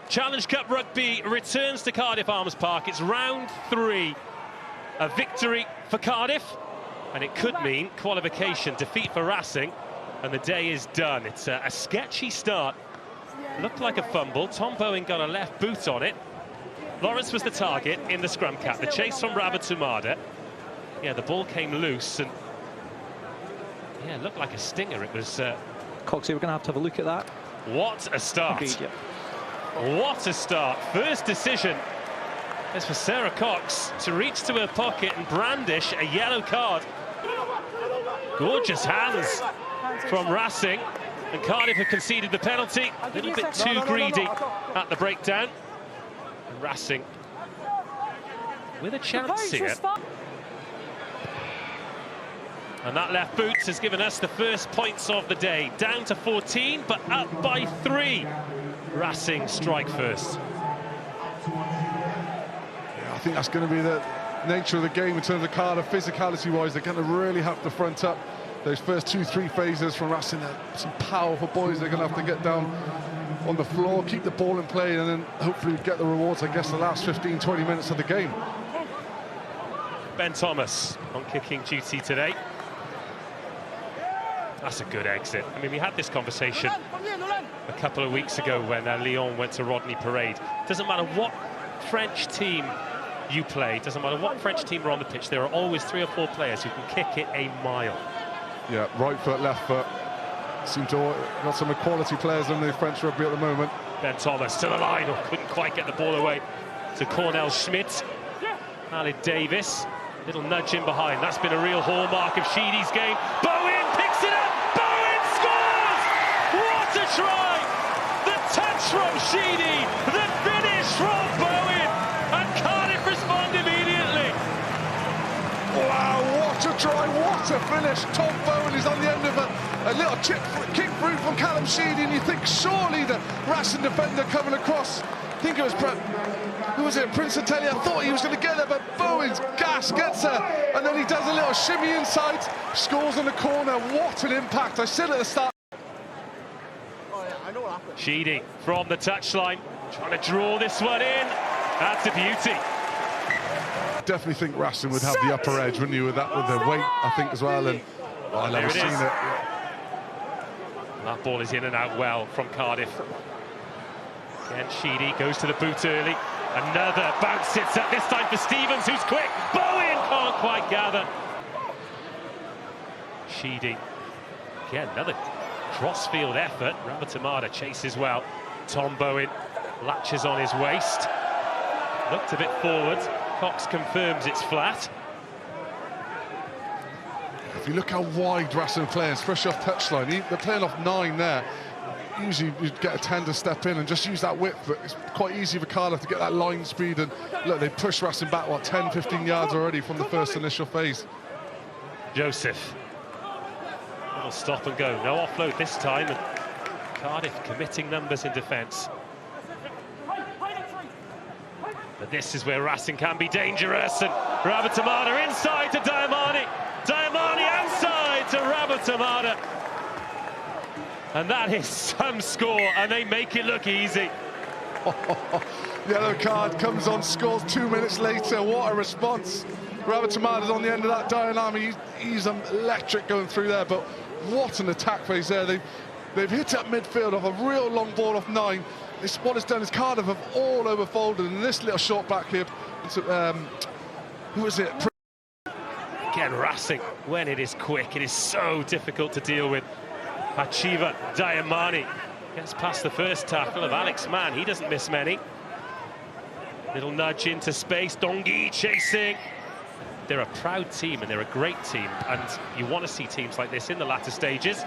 Challenge Cup rugby returns to Cardiff Arms Park. It's round 3. A victory for Cardiff, and it could mean qualification, defeat for Rasing, and the day is done. It's a sketchy start. Looked like a fumble. Tom Bowen got a left boot on it. Lawrence was the target in the scrum cap. The chase from Rabatumada. Yeah, the ball came loose, and yeah, it looked like a stinger. It was... Coxie, we're going to have a look at that. What a start. Agreed, yeah. What a start. First decision is for Sarah Cox to reach to her pocket and brandish a yellow card. Gorgeous hands from Rasing, and Cardiff have conceded the penalty. A little bit too greedy at the breakdown. And Rasing with a chance here. And that left boot has given us the first points of the day. Down to 14, but up by 3. Rasing strike first. Yeah, I think that's going to be the nature of the game in terms of Cardiff. Physicality-wise, they're going to really have to front up those first 2-3 phases from Rasing. Some powerful boys they're going to have to get down on the floor, keep the ball in play, and then hopefully get the rewards, I guess, the last 15-20 minutes of the game. Ben Thomas on kicking duty today. That's a good exit. I mean, we had this conversation a couple of weeks ago when Lyon went to Rodney Parade. Doesn't matter what French team you play, doesn't matter what French team are on the pitch, there are always 3 or 4 players who can kick it a mile. Yeah, right foot, left foot. Seem to got some quality players in the French rugby at the moment. Ben Thomas to the line, or couldn't quite get the ball away to Cornell Schmidt. Alid Davis, little nudge in behind. That's been a real hallmark of Sheedy's game. Bowen picks it up. Bowen scores! What a try! The touch from Sheedy, the finish from Bowen, and Cardiff respond immediately. Wow, what a try, what a finish. Tom Bowen is on the end of a little kick through from Callum Sheedy, and you think surely the Rasing defender coming across. I think it was, who was it, Prince Ateli? I thought he was going to get there, but Bowen's gas gets her, and then he does a little shimmy inside, scores in the corner. What an impact. I said at the start. Sheedy from the touchline, trying to draw this one in. That's a beauty. Definitely think Rasing would have the upper edge, wouldn't you, with that, with the weight, I think, as well. And I've never seen it. That ball is in and out well from Cardiff. Again, Sheedy goes to the boot early. Another bounce sits up, this time for Stevens, who's quick. Bowen can't quite gather. Sheedy. Again, another cross-field effort. Rabatumada chases well. Tom Bowen latches on his waist. Looked a bit forward. Cox confirms it's flat. If you look how wide Rasing are playing, especially off touchline, they're playing off 9 there. Usually you'd get a 10 to step in and just use that width, but it's quite easy for Cardiff to get that line speed. And look, they push Rasing back, what, 10-15 yards already from the first initial phase. Joseph. Little stop and go. No offload this time. And Cardiff committing numbers in defence. But this is where Rasing can be dangerous. And Rabatumada inside to Diamani. Diamani outside to Rabatumada. And that is some score, and they make it look easy. Yellow card comes on, scores 2 minutes later. What a response. Rabatumada's on the end of that Diamani. He's electric going through there, but what an attack phase there. They've hit up midfield off a real long ball off 9. What it's done is Cardiff have all overfolded, and this little shot back here, who is it? Again, Rasing, when it is quick, it is so difficult to deal with. Achiva Diamani gets past the first tackle of Alex Mann. He doesn't miss many. Little nudge into space. Dongi chasing. They're a proud team and they're a great team, and you want to see teams like this in the latter stages.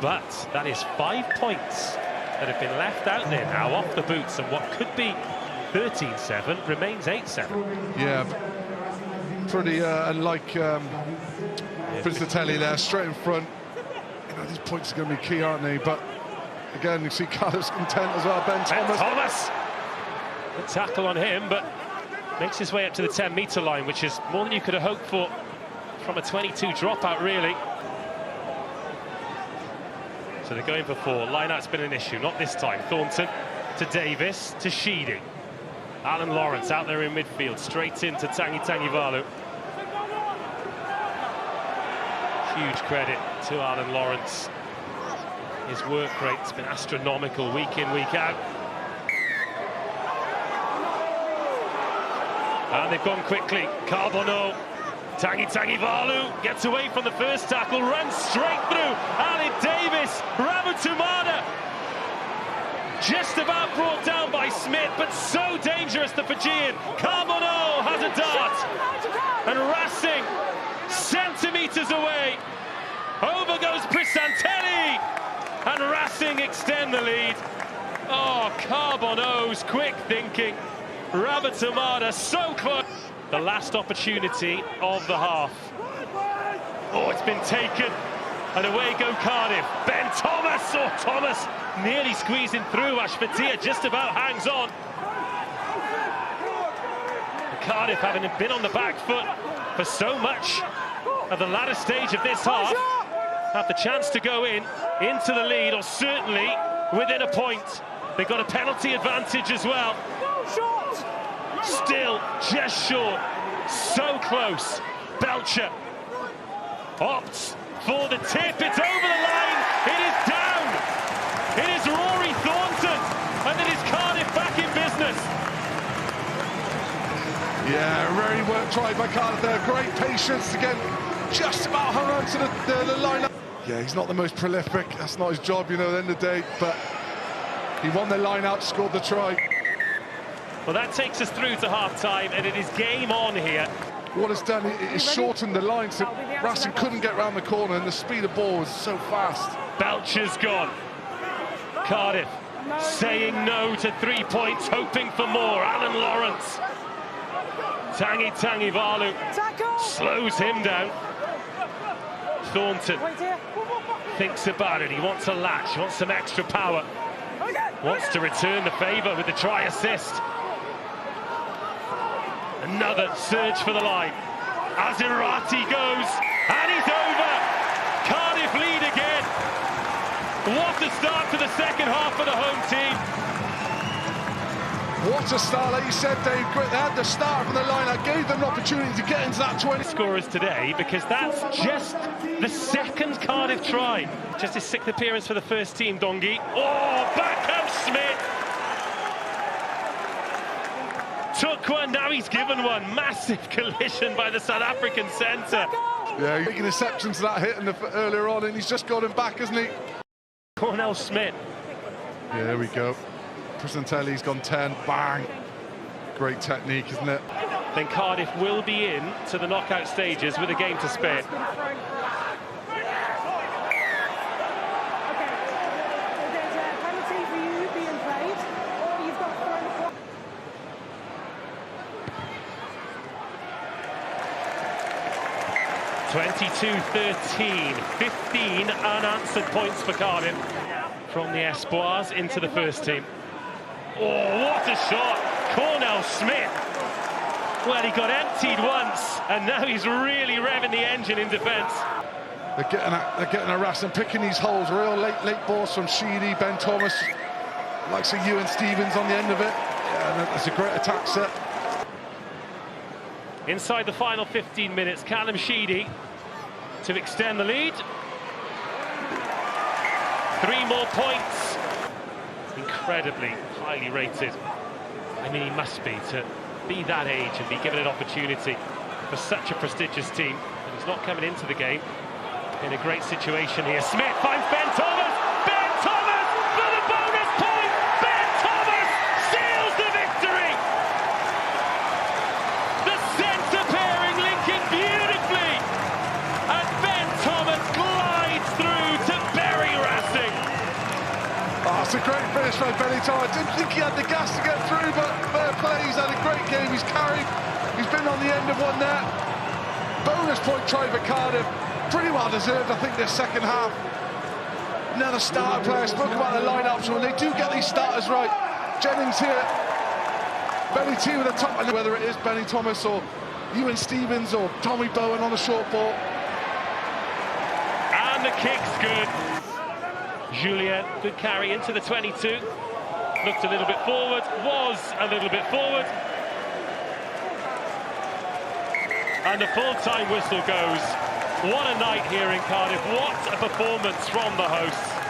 But that is 5 points that have been left out there now off the boots, and what could be 13-7 remains 8-7. Yeah, pretty unlike Prince Ateli there, straight in front. These points are going to be key, aren't they? But again, you see Cardiff's content as well. Ben Thomas. The tackle on him, but makes his way up to the 10-metre line, which is more than you could have hoped for from a 22 dropout, really. So they're going for 4. Line-out's been an issue, not this time. Thornton to Davis, to Sheedy. Alan Lawrence out there in midfield, straight into Tangi Valu. Huge credit to Alan Lawrence. His work rate's been astronomical week in, week out. And they've gone quickly. Carbono, Tangi Valu gets away from the first tackle, runs straight through. Ali Davis, Rabutumada. Just about brought down by Smith, but so dangerous, the Fijian. Carbono has a dart. And Rasing, centimetres away. Over goes Prisantelli. And Rasing extend the lead. Oh, Carbono's quick thinking. Rabutumada so close. The last opportunity of the half. Oh, it's been taken. And away go Cardiff. Ben Thomas, or Thomas, nearly squeezing through. Ashfatia just about hangs on. And Cardiff, having been on the back foot for so much of the latter stage of this half, have the chance to go into the lead, or certainly within a point. They've got a penalty advantage as well. Still just short. So close. Belcher opts for the tip. It's over the line. It is down. It is Rory Thornton, and it is Cardiff back in business. Yeah, very well tried by Cardiff there. Great patience to get just about hung on to the line. Yeah, he's not the most prolific. That's not his job, you know, at the end of the day. But he won the line out, scored the try. Well, that takes us through to half-time, and it is game on here. What it's done is shortened the line, so Rasing couldn't get round the corner, and the speed of ball was so fast. Belcher's gone. Cardiff saying no to 3 points, hoping for more. Alan Lawrence. Tangi Valu slows him down. Thornton thinks about it. He wants a latch, he wants some extra power. Wants to return the favour with the try assist. Another surge for the line. Azirati goes, and he's over. Cardiff lead again. What a start to the second half for the home team. What a start, like you said, Dave. They had the start from the line. That gave them an opportunity to get into that 20. Scorers today, because that's just the second Cardiff try. Just his 6th appearance for the first team, Dongi. Oh, back comes Smith. Took one, now he's given one. Massive collision by the South African centre. Yeah, he's making exceptions to that hit earlier on, and he's just got him back, hasn't he? Cornell Smith. Yeah, there we go. Prisantelli's gone 10, bang. Great technique, isn't it? Then Cardiff will be in to the knockout stages with a game to spare. 22-13, 15 unanswered points for Cardiff from the Espoirs into the first team. Oh, what a shot! Cornell Smith. Well, he got emptied once, and now he's really revving the engine in defence. They're getting a Rasing, picking these holes. Real late balls from Sheedy, Ben Thomas, likes of Ewan Stevens on the end of it. Yeah, that's a great attack set. Inside the final 15 minutes, Callum Sheedy to extend the lead. 3 more points. Incredibly highly rated. I mean, he must be to be that age and be given an opportunity for such a prestigious team. And he's not coming into the game in a great situation here. Smith finds Ben Thomas! Ben Thomas for the bonus point! Ben Thomas seals the victory! The centre pairing linking beautifully, and Ben Thomas glides through to bury Rasing. Oh, it's a great finish by Benny Thomas. I didn't think he had the gas to get through, but fair play, he's had a great game. He's carried, he's been on the end of one there. Bonus point try for Cardiff. Pretty well deserved, I think, this second half. Another starter player. Spoke about the lineups. When they do get these starters right, Jennings here, Benny T with the top, whether it is Benny Thomas or Ewan Stevens or Tommy Bowen on the short ball. And the kick's good. Julien, good carry into the 22. looked a little bit forward, was a little bit forward. And the full-time whistle goes. What a night here in Cardiff. What a performance from the hosts.